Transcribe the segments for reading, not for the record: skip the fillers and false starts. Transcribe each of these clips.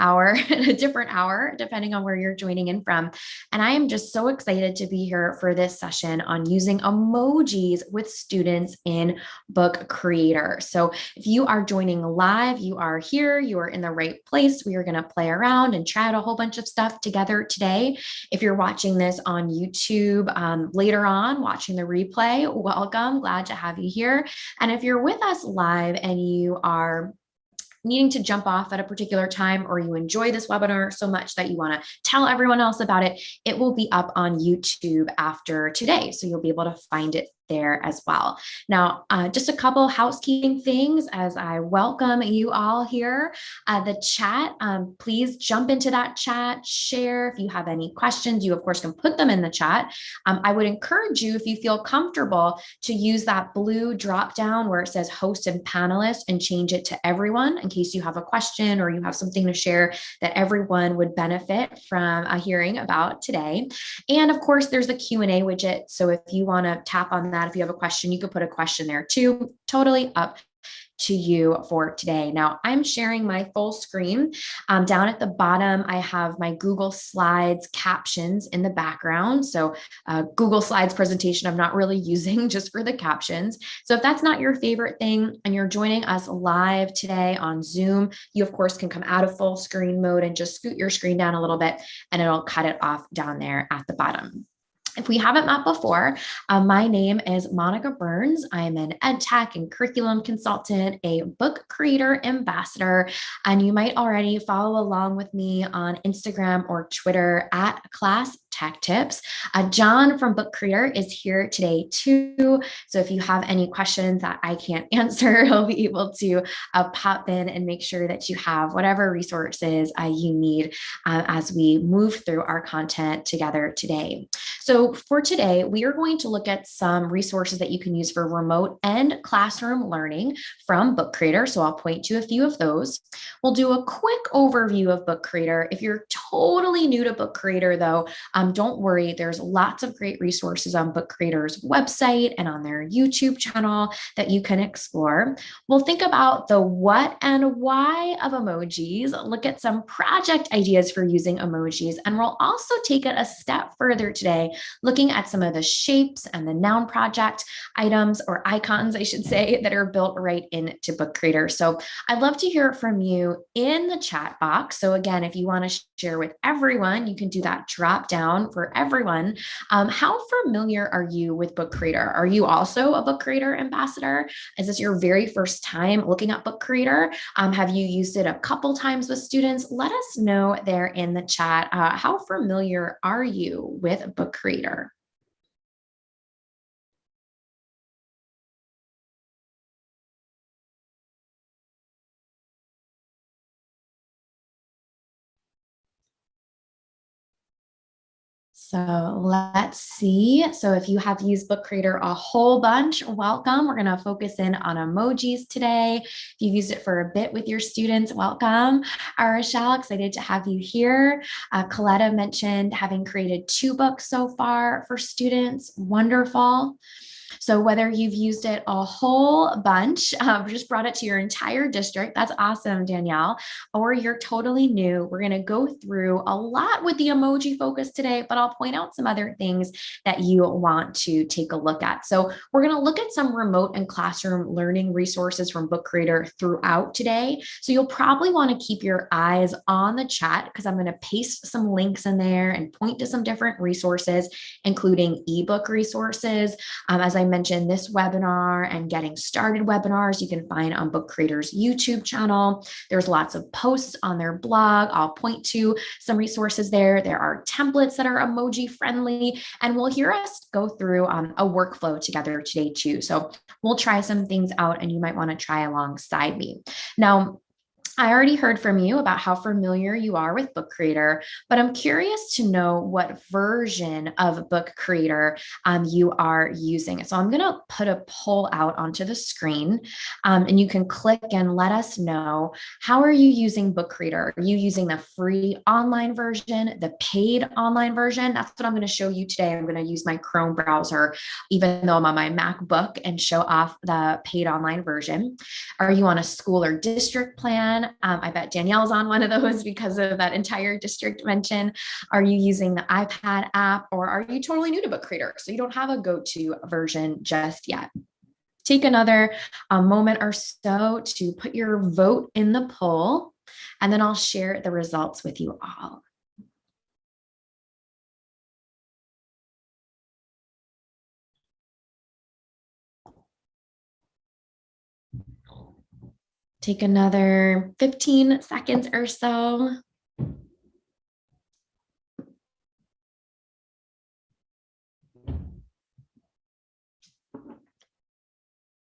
hour, a different hour, depending on where you're joining in from. And I am just so excited to be here for this session on using emojis with students in Book Creator. So if you are joining live, you are here, you are in the right place. We are going to play around and try out a whole bunch of stuff together today. If you're watching this on YouTube later on, watching the replay, welcome. Glad to have you here. And if you're with us live and you are needing to jump off at a particular time, or you enjoy this webinar so much that you want to tell everyone else about it, it will be up on YouTube after today. So you'll be able to find it there as well. Now, just a couple housekeeping things as I welcome you all here. The chat, please jump into that chat, share. If you have any questions, you of course can put them in the chat. I would encourage you, if you feel comfortable, to use that blue drop down where it says host and panelist and change it to everyone in case you have a question or you have something to share that everyone would benefit from hearing about today. And of course, there's the Q&A widget. So if you want to tap on that, if you have a question, you could put a question there too. Totally up to you for today. Now, I'm sharing my full screen. Down at the bottom, I have my Google Slides captions in the background. So Google Slides presentation, I'm not really using just for the captions. So if that's not your favorite thing and you're joining us live today on Zoom, you of course can come out of full screen mode and just scoot your screen down a little bit and it'll cut it off down there at the bottom. If we haven't met before, my name is Monica Burns. I'm an ed tech and curriculum consultant, a book creator ambassador, and you might already follow along with me on Instagram or Twitter at Class Tech Tips. John from Book Creator is here today too. So if you have any questions that I can't answer, he'll be able to pop in and make sure that you have whatever resources you need as we move through our content together today. So for today, we are going to look at some resources that you can use for remote and classroom learning from Book Creator. So I'll point to a few of those. We'll do a quick overview of Book Creator. If you're totally new to Book Creator though, don't worry, there's lots of great resources on Book Creator's website and on their YouTube channel that you can explore. We'll think about the what and why of emojis, look at some project ideas for using emojis, and we'll also take it a step further today, looking at some of the shapes and the noun project items, or icons, I should say, that are built right into Book Creator. So I'd love to hear from you in the chat box. So again, if you want to share with everyone, you can do that drop down for everyone. How familiar are you with Book Creator? Are you also a Book Creator ambassador? Is this your very first time looking at Book Creator? Have you used it a couple times with students? Let us know there in the chat. How familiar are you with Book Creator? So let's see. So if you have used Book Creator a whole bunch, welcome. We're going to focus in on emojis today. If you've used it for a bit with your students, welcome. Rochelle, excited to have you here. Coletta mentioned having created 2 books so far for students. Wonderful. So whether you've used it a whole bunch, just brought it to your entire district, that's awesome, Danielle, or you're totally new, we're going to go through a lot with the emoji focus today, but I'll point out some other things that you want to take a look at. So we're going to look at some remote and classroom learning resources from Book Creator throughout today. So you'll probably want to keep your eyes on the chat because I'm going to paste some links in there and point to some different resources, including ebook resources. As I mentioned, this webinar and getting started webinars you can find on Book Creator's YouTube channel. There's lots of posts on their blog. I'll point to some resources there. There are templates that are emoji friendly, and we'll hear us go through a workflow together today too. So we'll try some things out and you might want to try alongside me. Now, I already heard from you about how familiar you are with Book Creator, but I'm curious to know what version of Book Creator you are using. So I'm going to put a poll out onto the screen and you can click and let us know, how are you using Book Creator? Are you using the free online version, the paid online version? That's what I'm going to show you today. I'm going to use my Chrome browser, even though I'm on my MacBook, and show off the paid online version. Are you on a school or district plan? one? I bet Danielle's on one of those because of that entire district mention. Are you using the iPad app, or are you totally new to Book Creator? So you don't have a go-to version just yet. Take another moment or so to put your vote in the poll, and then I'll share the results with you all. Take another 15 seconds or so.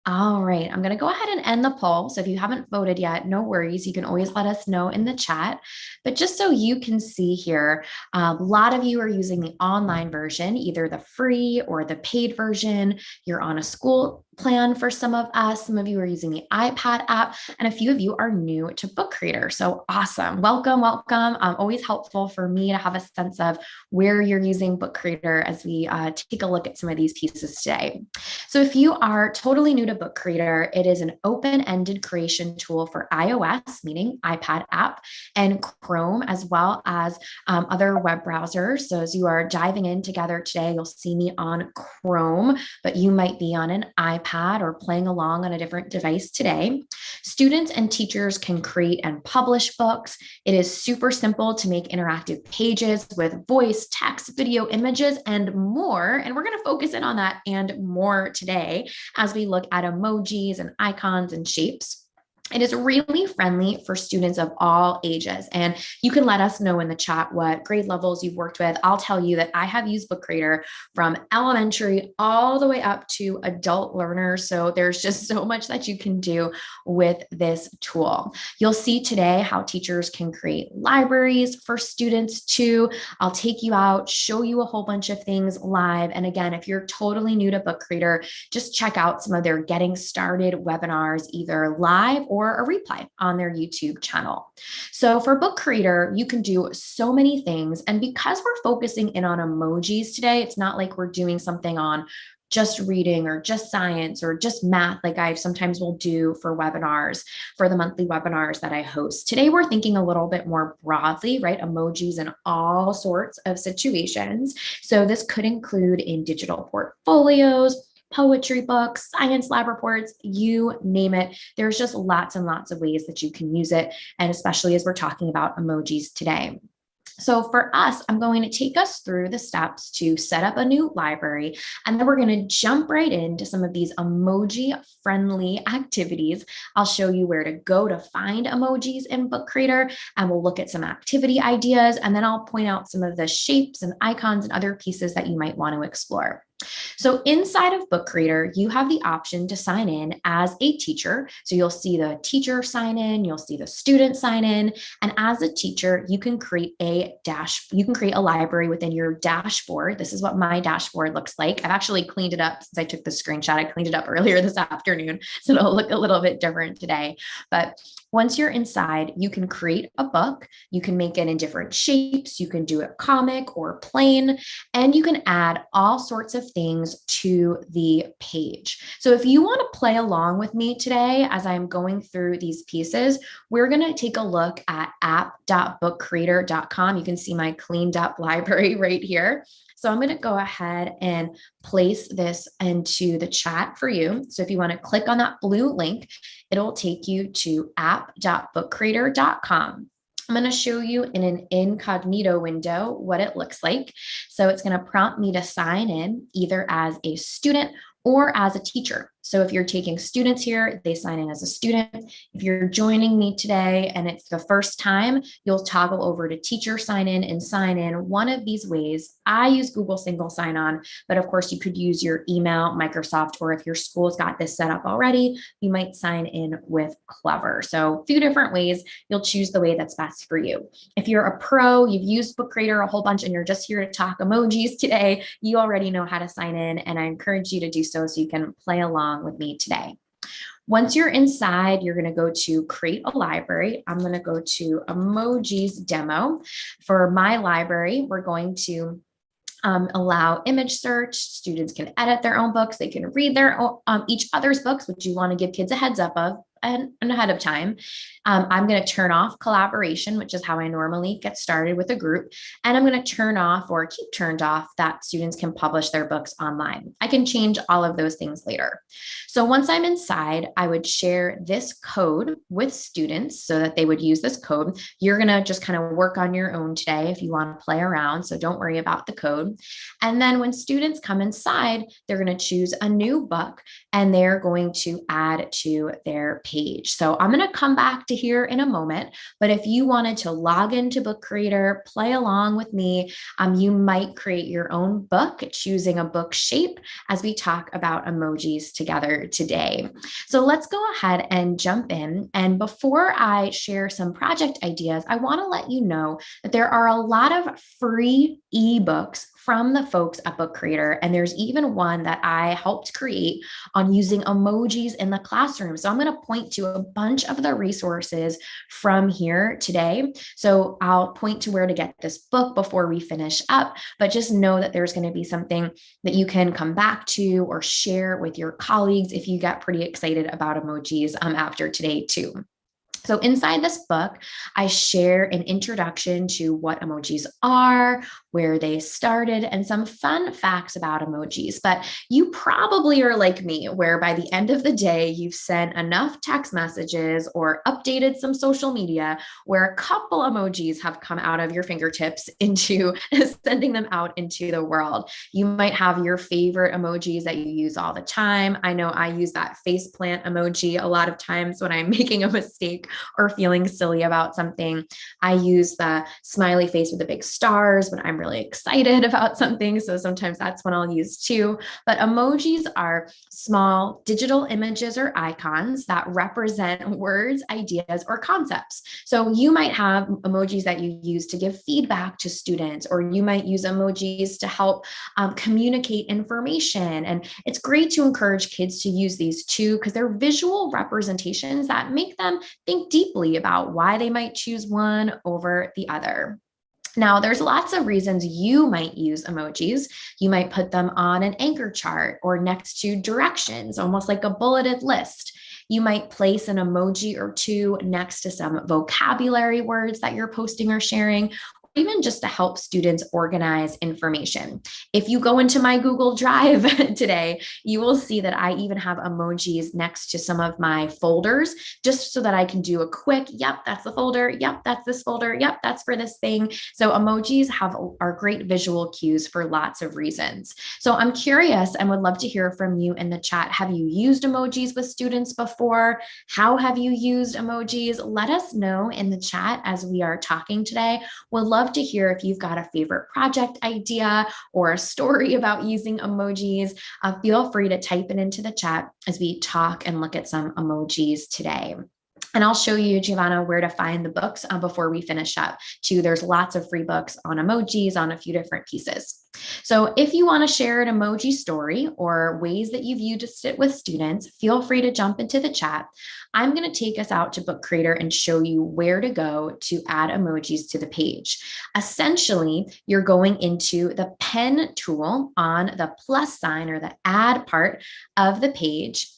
All right, I'm going to go ahead and end the poll. So if you haven't voted yet, no worries. You can always let us know in the chat. But just so you can see here, a lot of you are using the online version, either the free or the paid version. You're on a school plan for some of us. Some of you are using the iPad app, and a few of you are new to Book Creator. So awesome. Welcome, welcome. Always helpful for me to have a sense of where you're using Book Creator as we take a look at some of these pieces today. So if you are totally new to Book Creator, it is an open-ended creation tool for iOS, meaning iPad app, and Chrome, as well as other web browsers. So as you are diving in together today, you'll see me on Chrome, but you might be on an iPad or playing along on a different device today. Students and teachers can create and publish books. It is super simple to make interactive pages with voice, text, video, images, and more. And we're going to focus in on that and more today as we look at emojis and icons and shapes. It is really friendly for students of all ages. And you can let us know in the chat what grade levels you've worked with. I'll tell you that I have used Book Creator from elementary all the way up to adult learners. So there's just so much that you can do with this tool. You'll see today how teachers can create libraries for students too. I'll take you out, show you a whole bunch of things live. And again, if you're totally new to Book Creator, just check out some of their getting started webinars, either live or a replay on their YouTube channel. So for Book Creator, you can do so many things. And because we're focusing in on emojis today, it's not like we're doing something on just reading or just science or just math like I sometimes will do for webinars, for the monthly webinars that I host. Today, we're thinking a little bit more broadly, right? Emojis in all sorts of situations. So this could include in digital portfolios, poetry books, science lab reports, you name it. There's just lots and lots of ways that you can use it. And especially as we're talking about emojis today. So for us, I'm going to take us through the steps to set up a new library, and then we're going to jump right into some of these emoji-friendly activities. I'll show you where to go to find emojis in Book Creator, and we'll look at some activity ideas, and then I'll point out some of the shapes and icons and other pieces that you might want to explore. So inside of Book Creator, you have the option to sign in as a teacher. So you'll see the teacher sign in, you'll see the student sign in, and as a teacher, you can create a library within your dashboard. This is what my dashboard looks like. I've actually cleaned it up since I took the screenshot. I cleaned it up earlier this afternoon, so it'll look a little bit different today. But once you're inside, you can create a book. You can make it in different shapes. You can do it comic or plain, and you can add all sorts of things to the page. So if you want to play along with me today as I'm going through these pieces, we're going to take a look at app.bookcreator.com. You can see my cleaned up library right here. So I'm going to go ahead and place this into the chat for you. So if you want to click on that blue link, it'll take you to app.bookcreator.com. I'm going to show you in an incognito window what it looks like. So it's going to prompt me to sign in either as a student or as a teacher. So if you're taking students here, they sign in as a student. If you're joining me today and it's the first time, you'll toggle over to teacher sign in one of these ways. I use Google single sign-on, but of course you could use your email, Microsoft, or if your school's got this set up already, you might sign in with Clever. So a few different ways, you'll choose the way that's best for you. If you're a pro, you've used Book Creator a whole bunch and you're just here to talk emojis today, you already know how to sign in, and I encourage you to do so you can play along with me today. Once you're inside, you're going to go to create a library. I'm going to go to emojis demo. For my library, we're going to allow image search. Students can edit their own books. They can read their own, each other's books, which you want to give kids a heads up of. ahead of time. I'm going to turn off collaboration, which is how I normally get started with a group. And I'm going to turn off or keep turned off that students can publish their books online. I can change all of those things later. So once I'm inside, I would share this code with students so that they would use this code. You're going to just kind of work on your own today if you want to play around. So don't worry about the code. And then when students come inside, they're going to choose a new book and they're going to add to their page. So I'm going to come back to here in a moment, but if you wanted to log into Book Creator, play along with me, you might create your own book choosing a book shape as we talk about emojis together today. So let's go ahead and jump in. And before I share some project ideas, I want to let you know that there are a lot of free ebooks from the folks at Book Creator. And there's even one that I helped create on using emojis in the classroom. So I'm going to point to a bunch of the resources from here today. So I'll point to where to get this book before we finish up, but just know that there's going to be something that you can come back to or share with your colleagues if you get pretty excited about emojis after today too. So inside this book, I share an introduction to what emojis are, where they started, and some fun facts about emojis. But you probably are like me, where by the end of the day, you've sent enough text messages or updated some social media where a couple emojis have come out of your fingertips into sending them out into the world. You might have your favorite emojis that you use all the time. I know I use that faceplant emoji a lot of times when I'm making a mistake or feeling silly about something. I use the smiley face with the big stars when I'm really excited about something. So sometimes that's when I'll use too. But emojis are small digital images or icons that represent words, ideas, or concepts. So you might have emojis that you use to give feedback to students, or you might use emojis to help communicate information. And it's great to encourage kids to use these too, because they're visual representations that make them think deeply about why they might choose one over the other. Now, there's lots of reasons you might use emojis. You might put them on an anchor chart or next to directions, almost like a bulleted list. You might place an emoji or two next to some vocabulary words that you're posting or sharing, even just to help students organize information. If you go into my Google Drive today, you will see that I even have emojis next to some of my folders, just so that I can do a quick, yep, that's the folder. Yep, that's this folder. Yep, that's for this thing. So emojis are great visual cues for lots of reasons. So I'm curious and would love to hear from you in the chat. Have you used emojis with students before? How have you used emojis? Let us know in the chat as we are talking today. We'll love to hear if you've got a favorite project idea or a story about using emojis. Feel free to type it into the chat as we talk and look at some emojis today. And I'll show you, Giovanna, where to find the books before we finish up too. There's lots of free books on emojis on a few different pieces. So if you want to share an emoji story or ways that you've used it with students, feel free to jump into the chat. I'm going to take us out to Book Creator and show you where to go to add emojis to the page. Essentially, you're going into the pen tool on the plus sign or the add part of the page.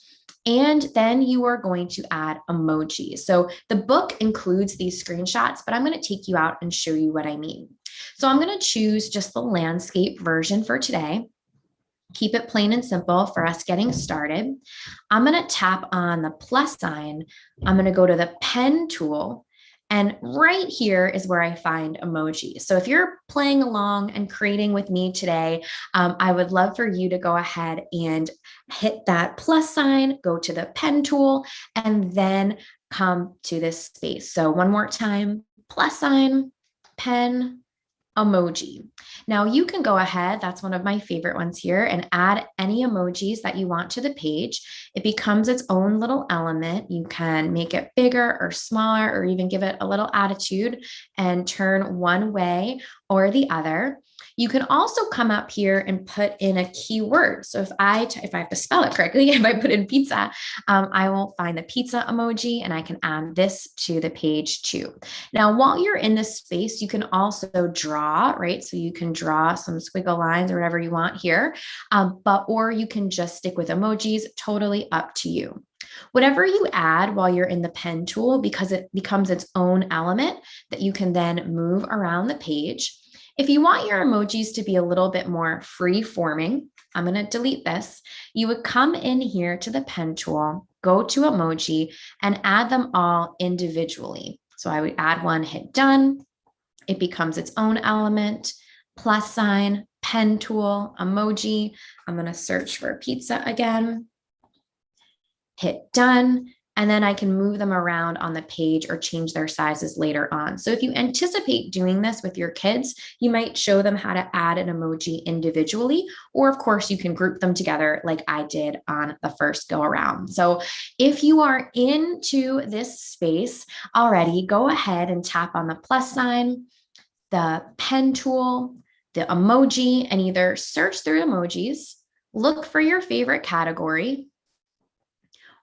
And then you are going to add emojis. So the book includes these screenshots, but I'm going to take you out and show you what I mean. So I'm going to choose just the landscape version for today. Keep it plain and simple for us getting started. I'm going to tap on the plus sign. I'm going to go to the pen tool. And right here is where I find emojis. So if you're playing along and creating with me today, I would love for you to go ahead and hit that plus sign, go to the pen tool, and then come to this space. So one more time, plus sign, pen, emoji. Now you can go ahead, that's one of my favorite ones here, and add any emojis that you want to the page. It becomes its own little element. You can make it bigger or smaller, or even give it a little attitude and turn one way or the other. You can also come up here and put in a keyword. So if I have to spell it correctly, if I put in pizza, I will find the pizza emoji and I can add this to the page too. Now, while you're in this space, you can also draw, right? So you can draw some squiggle lines or whatever you want here, or you can just stick with emojis, totally up to you. Whatever you add while you're in the pen tool, because it becomes its own element that you can then move around the page. If you want your emojis to be a little bit more free forming, I'm going to delete this. You would come in here to the pen tool, go to emoji, and add them all individually. So I would add one, hit done. It becomes its own element, plus sign, pen tool, emoji. I'm going to search for pizza again, hit done, and then I can move them around on the page or change their sizes later on. So if you anticipate doing this with your kids, you might show them how to add an emoji individually, or of course you can group them together like I did on the first go around. So if you are into this space already, go ahead and tap on the plus sign, the pen tool, the emoji, and either search through emojis, look for your favorite category,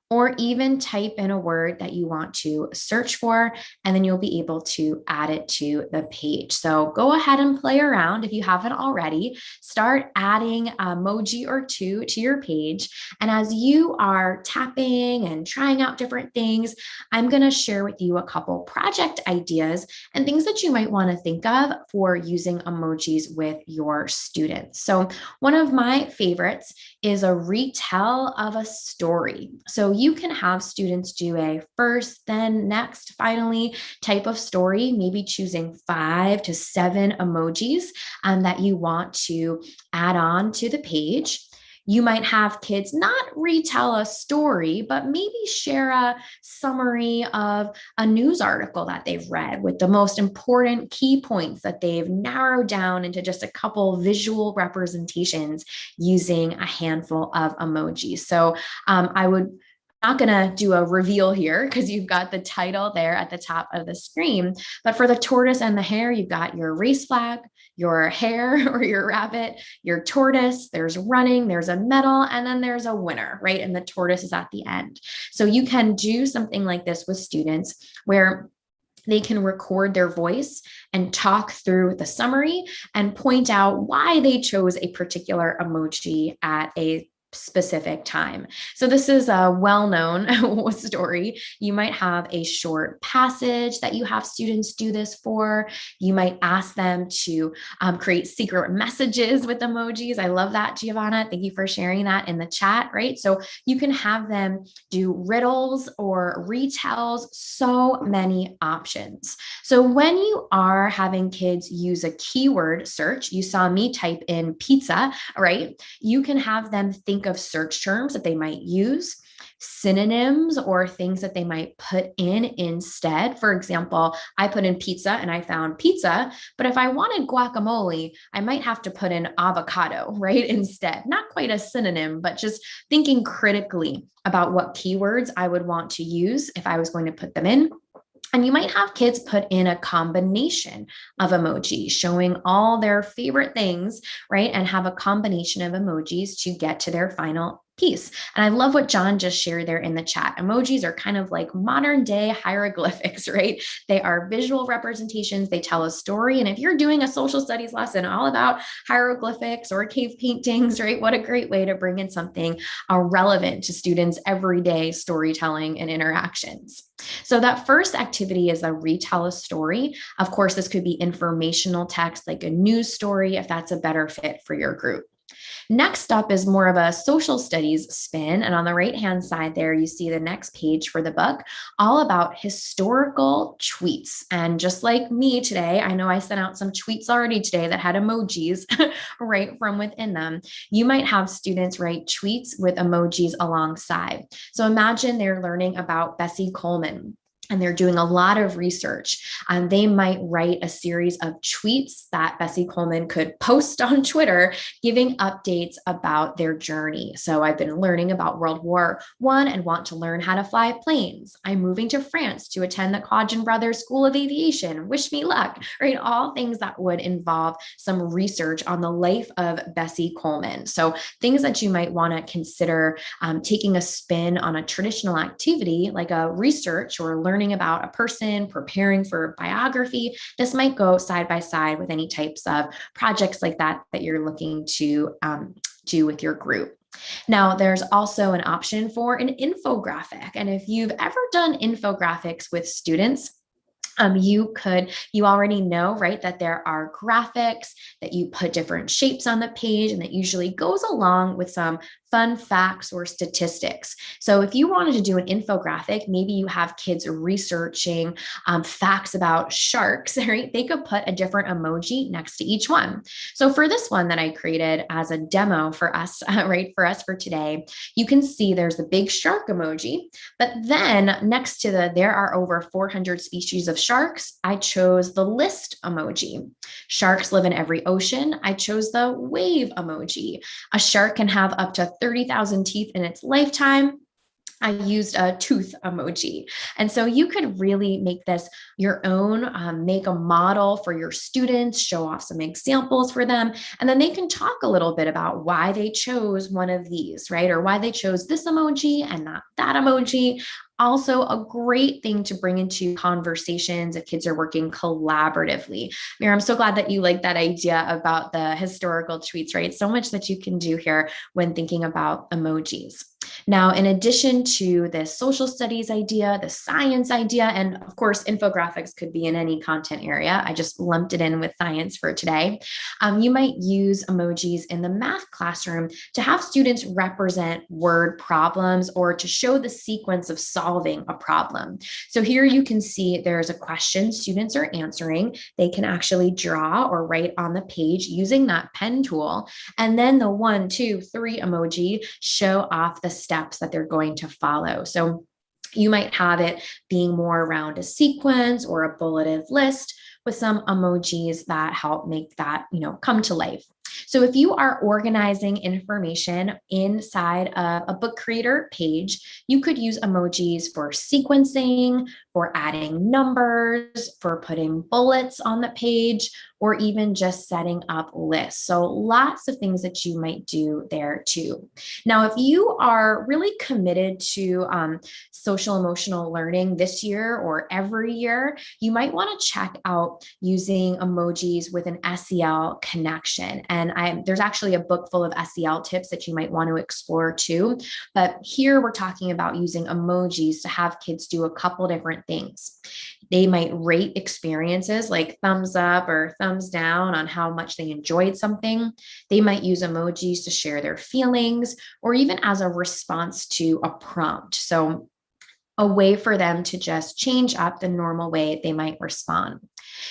or even type in a word that you want to search for, and then you'll be able to add it to the page. So go ahead and play around if you haven't already. Start adding an emoji or two to your page. And as you are tapping and trying out different things, I'm going to share with you a couple project ideas and things that you might want to think of for using emojis with your students. So one of my favorites is a retell of a story. So you can have students do a first, then next, finally type of story, maybe choosing 5 to 7 emojis that you want to add on to the page. You might have kids not retell a story, but maybe share a summary of a news article that they've read with the most important key points that they've narrowed down into just a couple visual representations using a handful of emojis. So I would not going to do a reveal here because you've got the title there at the top of the screen. But for the tortoise and the hare, you've got your race flag, your hare or your rabbit, your tortoise, there's running, there's a medal, and then there's a winner, right? And the tortoise is at the end. So you can do something like this with students where they can record their voice and talk through the summary and point out why they chose a particular emoji at a specific time. So this is a well-known story. You might have a short passage that you have students do this for. You might ask them to create secret messages with emojis. I love that, Giovanna. Thank you for sharing that in the chat, right? So you can have them do riddles or retells, so many options. So when you are having kids use a keyword search, you saw me type in pizza, right? You can have them think of search terms that they might use, synonyms or things that they might put in instead. For example, I put in pizza and I found pizza, but if I wanted guacamole, I might have to put in avocado, right? Instead, not quite a synonym, but just thinking critically about what keywords I would want to use if I was going to put them in. And you might have kids put in a combination of emojis showing all their favorite things, right? And have a combination of emojis to get to their final piece. And I love what John just shared there in the chat. Emojis are kind of like modern day hieroglyphics, right? They are visual representations. They tell a story. And if you're doing a social studies lesson all about hieroglyphics or cave paintings, right? What a great way to bring in something relevant to students' everyday storytelling and interactions. So that first activity is a retell a story. Of course, this could be informational text like a news story if that's a better fit for your group. Next up is more of a social studies spin. And on the right-hand side there, you see the next page for the book, all about historical tweets. And just like me today, I know I sent out some tweets already today that had emojis right from within them. You might have students write tweets with emojis alongside. So imagine they're learning about Bessie Coleman, and they're doing a lot of research. They might write a series of tweets that Bessie Coleman could post on Twitter, giving updates about their journey. So I've been learning about World War I and want to learn how to fly planes. I'm moving to France to attend the Codgen Brothers School of Aviation. Wish me luck, right? All things that would involve some research on the life of Bessie Coleman. So things that you might want to consider taking a spin on a traditional activity like a research or learning about a person, preparing for biography. This might go side by side with any types of projects like that that you're looking to do with your group. Now, there's also an option for an infographic. And if you've ever done infographics with students, you already know, right, that there are graphics, that you put different shapes on the page, and that usually goes along with some fun facts or statistics. So if you wanted to do an infographic, maybe you have kids researching facts about sharks, right? They could put a different emoji next to each one. So for this one that I created as a demo for us, right, for today, you can see there's the big shark emoji, but then next to there are over 400 species of sharks. I chose the list emoji. Sharks live in every ocean. I chose the wave emoji. A shark can have up to 30,000 teeth in its lifetime. I used a tooth emoji. And so you could really make this your own, make a model for your students, show off some examples for them, and then they can talk a little bit about why they chose one of these, right? Or why they chose this emoji and not that emoji. Also, a great thing to bring into conversations if kids are working collaboratively. Mira, I'm so glad that you like that idea about the historical tweets, right? So much that you can do here when thinking about emojis. Now, in addition to the social studies idea, the science idea, and of course, infographics could be in any content area. I just lumped it in with science for today. You might use emojis in the math classroom to have students represent word problems or to show the sequence of solving a problem. So here you can see there's a question students are answering. They can actually draw or write on the page using that pen tool. And then the 1, 2, 3 emoji show off the steps that they're going to follow. So you might have it being more around a sequence or a bulleted list with some emojis that help make that, come to life. So if you are organizing information inside of a book creator page, you could use emojis for sequencing, for adding numbers, for putting bullets on the page, or even just setting up lists. So lots of things that you might do there too. Now, if you are really committed to social emotional learning this year or every year, you might want to check out using emojis with an SEL connection. And there's actually a book full of SEL tips that you might want to explore too. But here we're talking about using emojis to have kids do a couple different things. They might rate experiences like thumbs up or thumbs down on how much they enjoyed something. They might use emojis to share their feelings or even as a response to a prompt. So a way for them to just change up the normal way they might respond.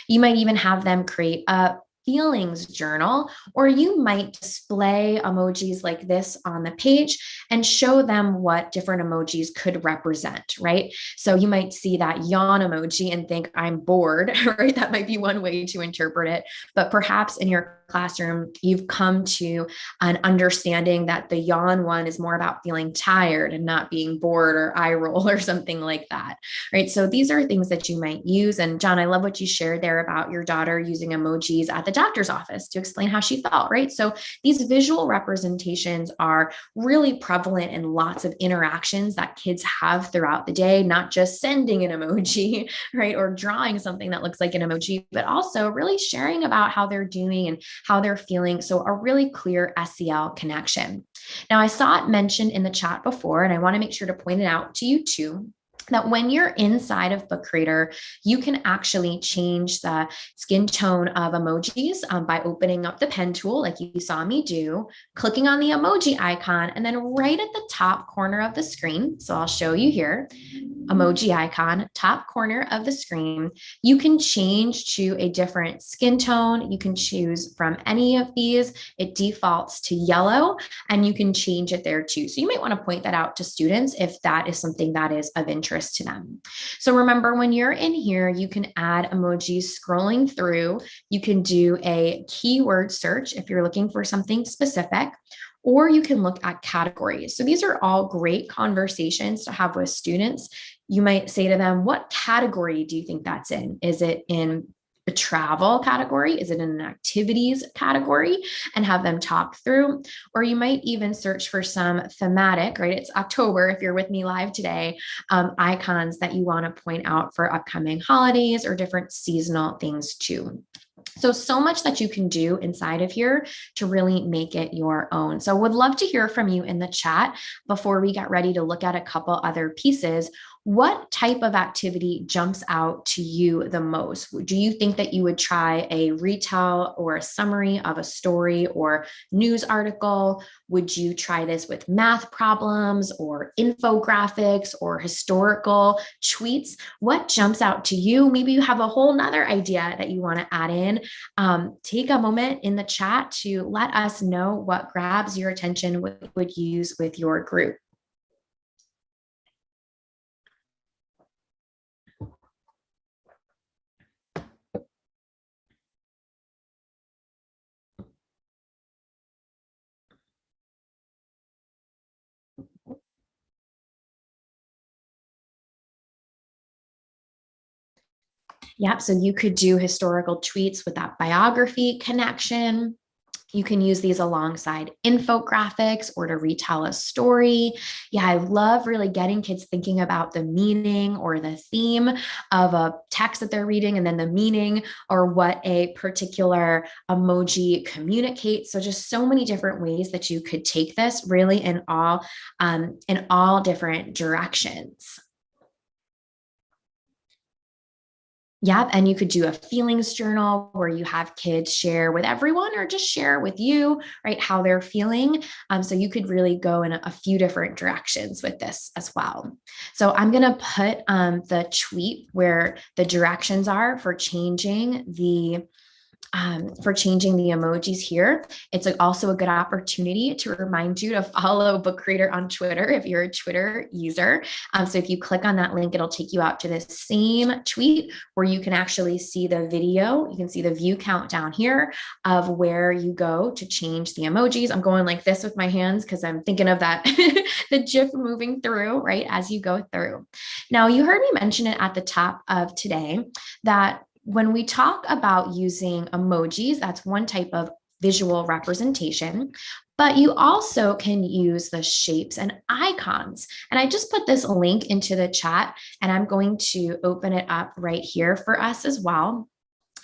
You might even have them create a feelings journal, or you might display emojis like this on the page and show them what different emojis could represent, right? So you might see that yawn emoji and think, I'm bored, right? That might be one way to interpret it. But perhaps in your classroom, you've come to an understanding that the yawn one is more about feeling tired and not being bored or eye roll or something like that, right? So these are things that you might use. And John, I love what you shared there about your daughter using emojis at the doctor's office to explain how she felt, right? So these visual representations are really prevalent in lots of interactions that kids have throughout the day, not just sending an emoji, right? Or drawing something that looks like an emoji, but also really sharing about how they're doing and how they're feeling. So a really clear SEL connection. Now, I saw it mentioned in the chat before, and I want to make sure to point it out to you too, that when you're inside of Book Creator, you can actually change the skin tone of emojis by opening up the pen tool like you saw me do, clicking on the emoji icon, and then right at the top corner of the screen, so I'll show you here, emoji icon, top corner of the screen, you can change to a different skin tone. You can choose from any of these. It defaults to yellow, and you can change it there too. So you might want to point that out to students if that is something that is of interest to them. So remember, when you're in here, you can add emojis scrolling through. You can do a keyword search if you're looking for something specific, or you can look at categories. So these are all great conversations to have with students. You might say to them, what category do you think that's in? Is it in a travel category? Is it in an activities category? And have them talk through. Or you might even search for some thematic, right? It's October, if you're with me live today, icons that you want to point out for upcoming holidays or different seasonal things too. So much that you can do inside of here to really make it your own. So would love to hear from you in the chat before we get ready to look at a couple other pieces. What type of activity jumps out to you the most? Do you think that you would try a retell or a summary of a story or news article? Would you try this with math problems or infographics or historical tweets? What jumps out to you? Maybe you have a whole nother idea that you want to add in. Take a moment in the chat to let us know what grabs your attention, what you would use with your group. Yep. So you could do historical tweets with that biography connection. You can use these alongside infographics or to retell a story. Yeah, I love really getting kids thinking about the meaning or the theme of a text that they're reading, and then the meaning or what a particular emoji communicates. So just so many different ways that you could take this really in all different directions. Yep. And you could do a feelings journal where you have kids share with everyone or just share with you, right, how they're feeling. So you could really go in a few different directions with this as well. So I'm going to put the tweet where the directions are for changing the emojis here. It's also a good opportunity to remind you to follow Book Creator on Twitter if you're a Twitter user. So if you click on that link, it'll take you out to this same tweet where you can actually see the video. You can see the view count down here of where you go to change the emojis. I'm going like this with my hands because I'm thinking of that, the GIF moving through, right, as you go through. Now, you heard me mention it at the top of today that when we talk about using emojis, that's one type of visual representation, but you also can use the shapes and icons. And I just put this link into the chat, and I'm going to open it up right here for us as well.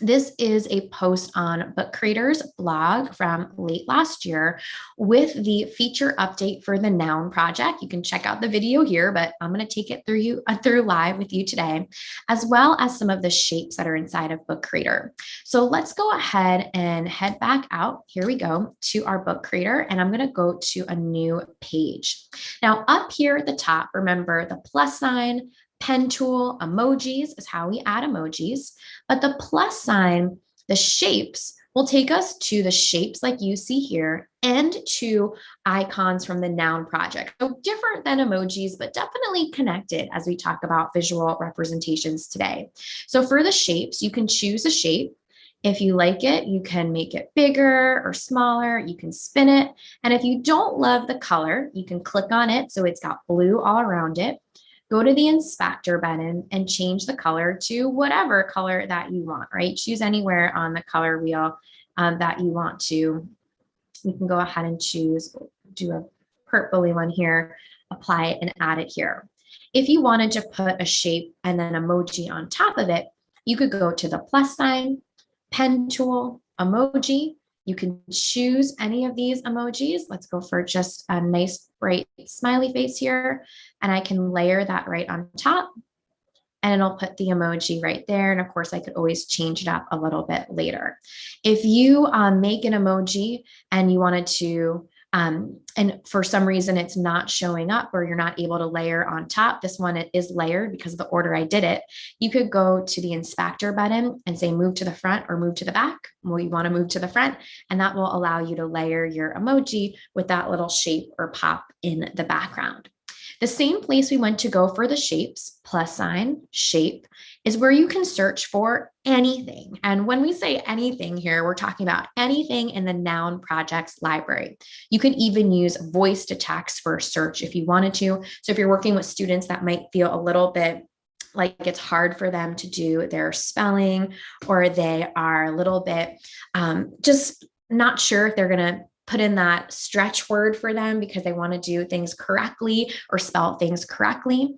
This is a post on Book Creator's blog from late last year with the feature update for the Noun project. You can check out the video here, but I'm going to take it through live with you today, as well as some of the shapes that are inside of Book Creator. So let's go ahead and head back out. Here we go to our Book Creator, and I'm going to go to a new page. Now, up here at the top, remember the plus sign, pen tool, emojis is how we add emojis. But the plus sign, the shapes, will take us to the shapes like you see here and to icons from the Noun project. So different than emojis, but definitely connected as we talk about visual representations today. So for the shapes, you can choose a shape. If you like it, you can make it bigger or smaller. You can spin it. And if you don't love the color, you can click on it so it's got blue all around it. Go to the inspector button and change the color to whatever color that you want, right? Choose anywhere on the color wheel that you want to. You can go ahead and choose, do a purpley one here, apply it and add it here. If you wanted to put a shape and then emoji on top of it, you could go to the plus sign, pen tool, emoji. You can choose any of these emojis. Let's go for just a nice bright smiley face here. And I can layer that right on top. And it'll put the emoji right there. And of course, I could always change it up a little bit later. If you make an emoji and you wanted to, and for some reason it's not showing up or you're not able to layer on top, this one it is layered because of the order I did it. You could go to the inspector button and say move to the front or move to the back. Well, you want to move to the front, and that will allow you to layer your emoji with that little shape or pop in the background. The same place we went to go for the shapes, plus sign, shape, is where you can search for anything. And when we say anything here, we're talking about anything in the Noun Projects library. You could even use voice to text for search if you wanted to. So if you're working with students that might feel a little bit like it's hard for them to do their spelling, or they are a little bit just not sure if they're going to put in that stretch word for them because they want to do things correctly or spell things correctly,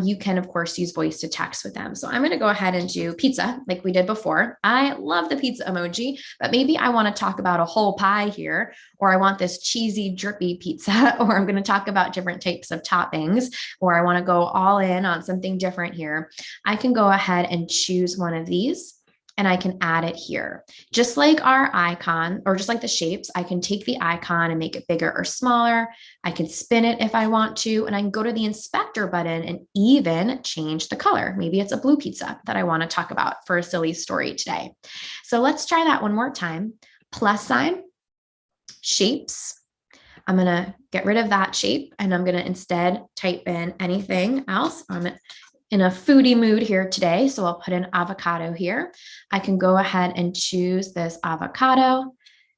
you can, of course, use voice to text with them. So I'm going to go ahead and do pizza like we did before. I love the pizza emoji, but maybe I want to talk about a whole pie here, or I want this cheesy, drippy pizza, or I'm going to talk about different types of toppings, or I want to go all in on something different here. I can go ahead and choose one of these and I can add it here. Just like our icon, or just like the shapes, I can take the icon and make it bigger or smaller. I can spin it if I want to, and I can go to the inspector button and even change the color. Maybe it's a blue pizza that I want to talk about for a silly story today. So let's try that one more time. Plus sign, shapes. I'm going to get rid of that shape and I'm going to instead type in anything else. I'm in a foodie mood here today, so I'll put in avocado here. I can go ahead and choose this avocado,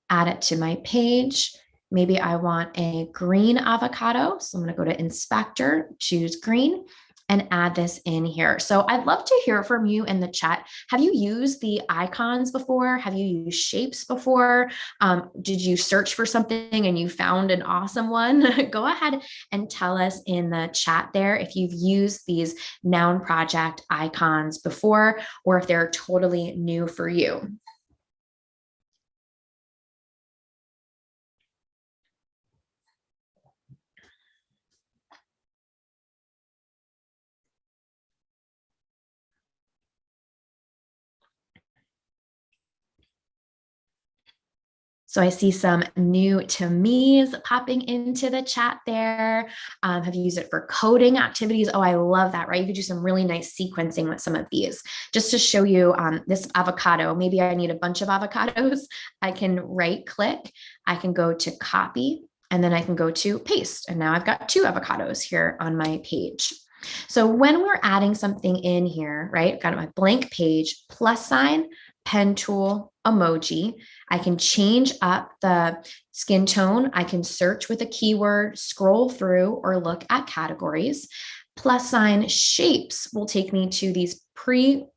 add it to my page. Maybe I want a green avocado, so I'm going to go to inspector, choose green, and add this in here. So I'd love to hear from you in the chat. Have you used the icons before? Have you used shapes before? Did you search for something and you found an awesome one? Go ahead and tell us in the chat there if you've used these noun project icons before, or if they're totally new for you. So I see some new to me's popping into the chat there. Have you used it for coding activities? Oh, I love that, right? You could do some really nice sequencing with some of these. Just to show you this avocado, maybe I need a bunch of avocados. I can right click, I can go to copy, and then I can go to paste. And now I've got 2 avocados here on my page. So when we're adding something in here, right, I've got my blank page, plus sign, pen tool, emoji. I can change up the skin tone. I can search with a keyword, scroll through, or look at categories. Plus sign shapes will take me to these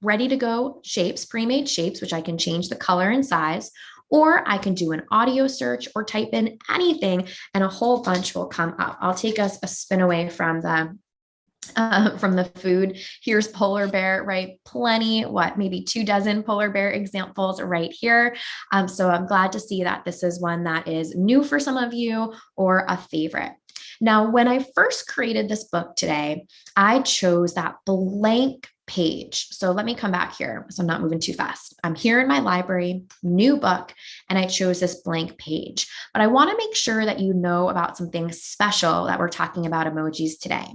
ready to go shapes, pre-made shapes, which I can change the color and size. Or I can do an audio search or type in anything and a whole bunch will come up. I'll take us a spin away from the food. Here's polar bear, right? Plenty, maybe 24 polar bear examples right here. So I'm glad to see that this is one that is new for some of you or a favorite. Now, when I first created this book today, I chose that blank page. So let me come back here so I'm not moving too fast. I'm here in my library, new book, and I chose this blank page. But I want to make sure that you know about something special that we're talking about emojis today.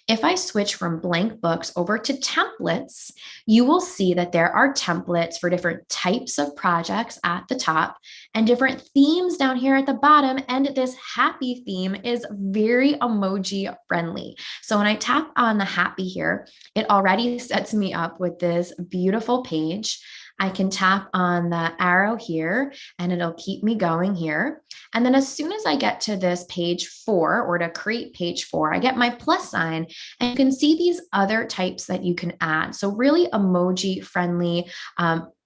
If I switch from blank books over to templates, you will see that there are templates for different types of projects at the top and different themes down here at the bottom. And this happy theme is very emoji friendly. So when I tap on the happy here, it already sets me up with this beautiful page. I can tap on the arrow here and it'll keep me going here. And then as soon as I get to this page 4 or to create page 4, I get my plus sign and you can see these other types that you can add. So really emoji friendly,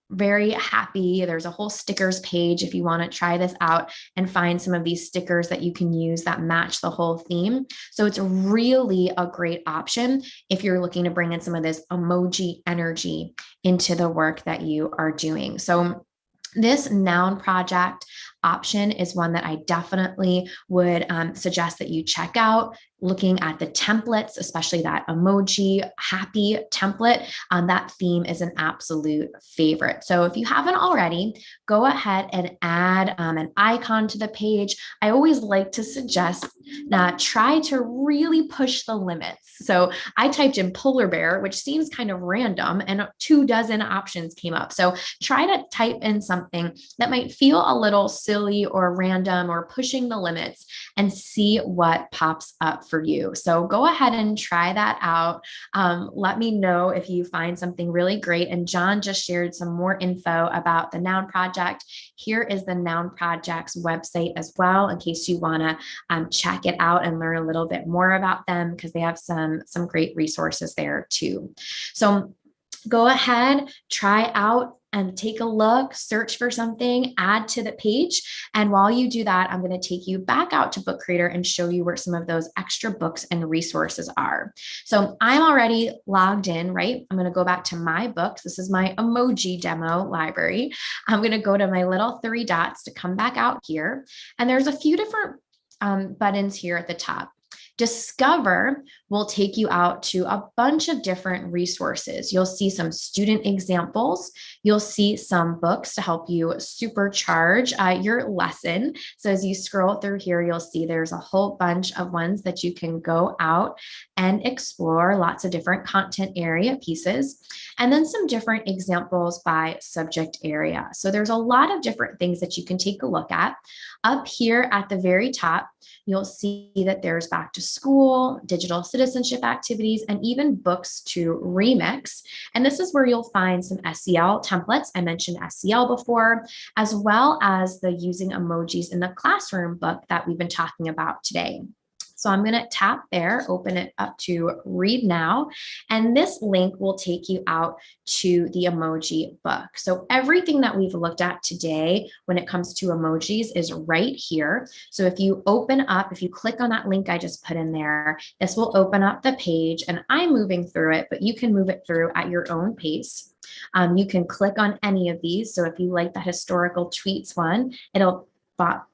very happy. There's a whole stickers page if you want to try this out and find some of these stickers that you can use that match the whole theme. So it's really a great option if you're looking to bring in some of this emoji energy into the work that you are doing. So this noun project option is one that I definitely would suggest that you check out. Looking at the templates, especially that emoji happy template, that theme is an absolute favorite. So if you haven't already, go ahead and add an icon to the page. I always like to suggest try to really push the limits. So I typed in polar bear, which seems kind of random, and 24 options came up. So try to type in something that might feel a little silly or random or pushing the limits and see what pops up for you. So go ahead and try that out. Let me know if you find something really great. And John just shared some more info about the Noun Project. Here is the Noun Project's website as well, in case you want to check it out and learn a little bit more about them, because they have some great resources there too. So go ahead, try out and take a look, search for something, add to the page. And while you do that, I'm going to take you back out to Book Creator and show you where some of those extra books and resources are. So I'm already logged in, right? I'm going to go back to my books. This is my emoji demo library. I'm going to go to my little three dots to come back out here. And there's a few different buttons here at the top. Discover will take you out to a bunch of different resources. You'll see some student examples. You'll see some books to help you supercharge your lesson. So as you scroll through here, you'll see there's a whole bunch of ones that you can go out and explore, lots of different content area pieces, and then some different examples by subject area. So there's a lot of different things that you can take a look at. Up here at the very top, you'll see that there's back to school, digital citizenship activities, and even books to remix. And this is where you'll find some SEL templates. I mentioned SEL before, as well as the using emojis in the classroom book that we've been talking about today. So I'm going to tap there, open it up to read now, and this link will take you out to the emoji book. So everything that we've looked at today when it comes to emojis is right here. So if you open up, if you click on that link I just put in there, this will open up the page, and I'm moving through it, but you can move it through at your own pace. You can click on any of these. So if you like the historical tweets one, it'll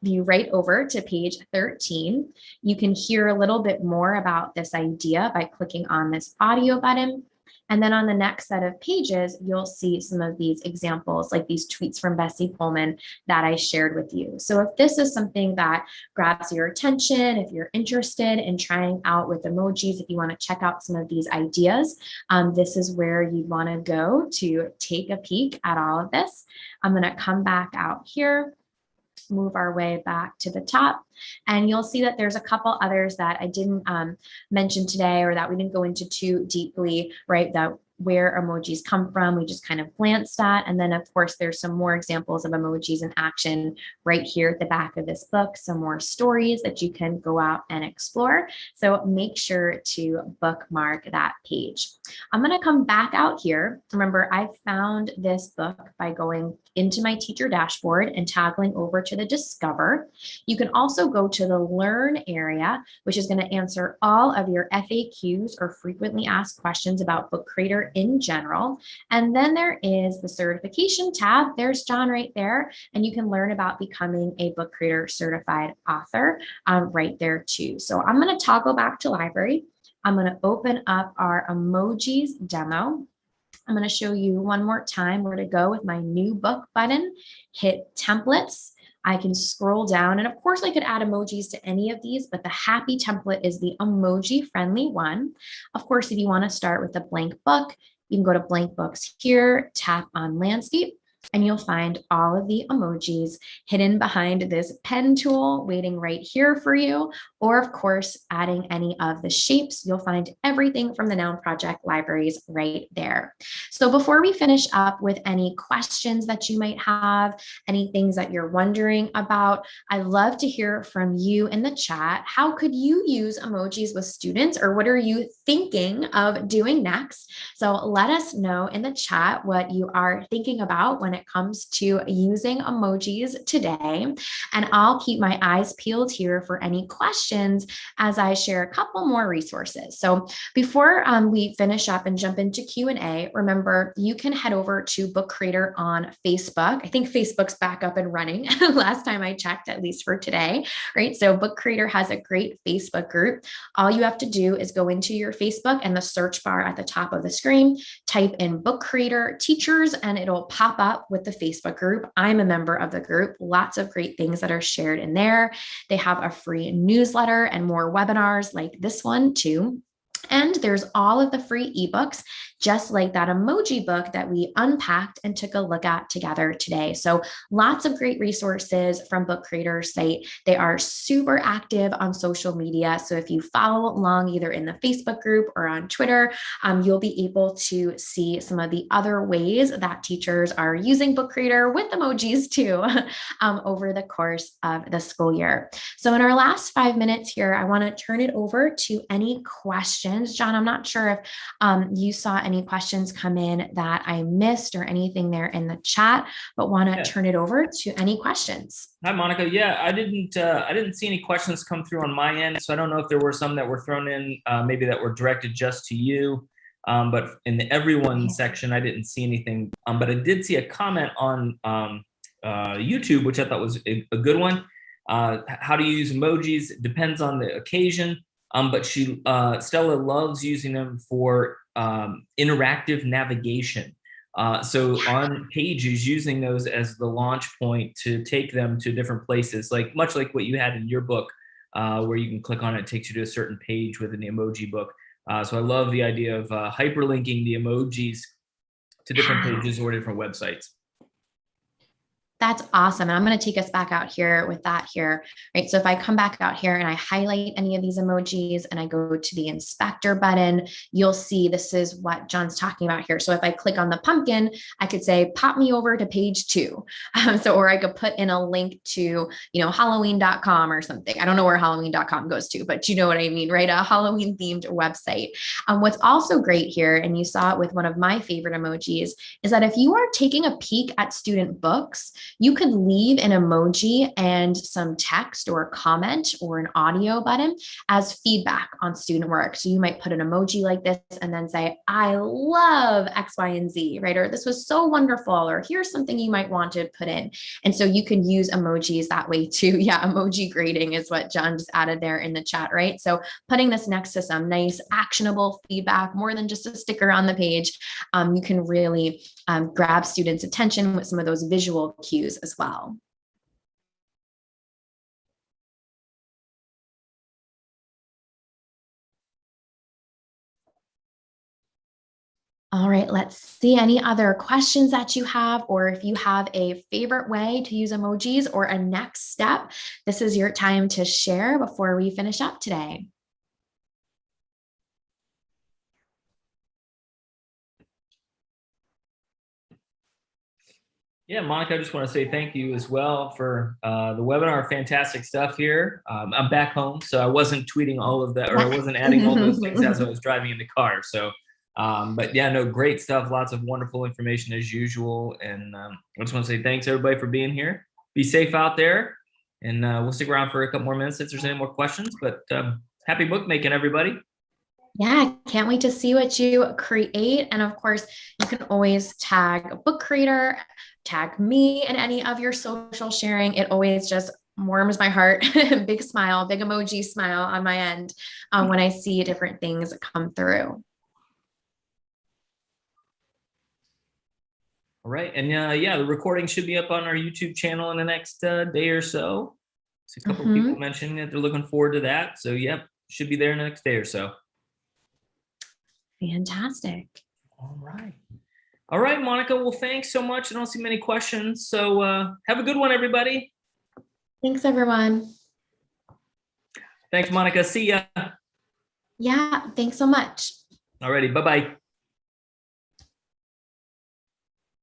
you right over to page 13. You can hear a little bit more about this idea by clicking on this audio button. And then on the next set of pages, you'll see some of these examples, like these tweets from Bessie Pullman that I shared with you. So if this is something that grabs your attention, if you're interested in trying out with emojis, if you want to check out some of these ideas, this is where you want to go to take a peek at all of this. I'm going to come back out here, move our way back to the top, and you'll see that there's a couple others that I didn't mention today, or that we didn't go into too deeply, right? That where emojis come from, we just kind of glanced at. And then of course, there's some more examples of emojis in action right here at the back of this book, some more stories that you can go out and explore. So make sure to bookmark that page. I'm going to come back out here. Remember, I found this book by going into my teacher dashboard and toggling over to the Discover. You can also go to the Learn area, which is going to answer all of your FAQs or frequently asked questions about Book Creator in general. And then there is the certification tab. There's John right there, and you can learn about becoming a Book Creator certified author right there too. So I'm going to toggle back to library. I'm going to open up our emojis demo. I'm going to show you one more time where to go with my new book button, hit templates. I can scroll down, and of course I could add emojis to any of these, but the happy template is the emoji friendly one. Of course, if you want to start with a blank book, you can go to blank books here, tap on landscape, and you'll find all of the emojis hidden behind this pen tool waiting right here for you. Or of course, adding any of the shapes, you'll find everything from the Noun Project libraries right there. So before we finish up with any questions that you might have, any things that you're wondering about, I'd love to hear from you in the chat. How could you use emojis with students, or what are you thinking of doing next? So let us know in the chat what you are thinking about when it comes to using emojis today. And I'll keep my eyes peeled here for any questions as I share a couple more resources. So before we finish up and jump into Q&A, remember, you can head over to Book Creator on Facebook. I think Facebook's back up and running last time I checked, at least for today, right? So Book Creator has a great Facebook group. All you have to do is go into your Facebook and the search bar at the top of the screen, type in Book Creator Teachers, and it'll pop up with the Facebook group. I'm a member of the group. Lots of great things that are shared in there. They have a free newsletter and more webinars like this one too. And there's all of the free ebooks, just like that emoji book that we unpacked and took a look at together today. So lots of great resources from Book Creator's site. They are super active on social media. So if you follow along either in the Facebook group or on Twitter, you'll be able to see some of the other ways that teachers are using Book Creator with emojis too over the course of the school year. So in our last 5 minutes here, I want to turn it over to any questions. John, I'm not sure if you saw any any questions come in that I missed or anything there in the chat, but want to turn it over to any questions. Hi, Monica. Yeah, I didn't see any questions come through on my end, so I don't know if there were some that were thrown in, maybe that were directed just to you. But in the everyone section, I didn't see anything. But I did see a comment on YouTube, which I thought was a good one. How do you use emojis? It depends on the occasion. But Stella loves using them for interactive navigation. So on pages, using those as the launch point to take them to different places, like much like what you had in your book, where you can click on it, it takes you to a certain page within the emoji book. So I love the idea of hyperlinking the emojis to different pages or different websites. That's awesome. And I'm going to take us back out here with that here, right? So if I come back out here and I highlight any of these emojis and I go to the inspector button, you'll see this is what John's talking about here. So if I click on the pumpkin, I could say, pop me over to page 2. Or I could put in a link to, Halloween.com or something. I don't know where Halloween.com goes to, but you know what I mean, right? A Halloween themed website. What's also great here, and you saw it with one of my favorite emojis, is that if you are taking a peek at student books, you could leave an emoji and some text or a comment or an audio button as feedback on student work. So you might put an emoji like this and then say, I love X, Y, and Z, right? Or this was so wonderful, or here's something you might want to put in. And so you can use emojis that way too. Yeah, emoji grading is what John just added there in the chat, right? So putting this next to some nice actionable feedback, more than just a sticker on the page, you can really grab students' attention with some of those visual cues as well. All right, let's see any other questions that you have, or if you have a favorite way to use emojis or a next step, this is your time to share before we finish up today. Yeah, Monica, I just want to say thank you as well for the webinar. Fantastic stuff here. I'm back home, so I wasn't tweeting all of that, or I wasn't adding all those things as I was driving in the car. So, but yeah, no, great stuff. Lots of wonderful information as usual. And I just want to say thanks everybody for being here. Be safe out there, and we'll stick around for a couple more minutes if there's any more questions. But happy bookmaking, everybody. Yeah, can't wait to see what you create. And of course, you can always tag a book creator, tag me in any of your social sharing. It always just warms my heart. Big smile, big emoji smile on my end when I see different things come through. All right. And yeah, the recording should be up on our YouTube channel in the next day or so. So a couple of people mentioning that they're looking forward to that. So yep, should be there in the next day or so. Fantastic. All right. All right, Monica. Well, thanks so much. I don't see many questions. So have a good one, everybody. Thanks, everyone. Thanks, Monica. See ya. Yeah, thanks so much. All righty. Bye-bye.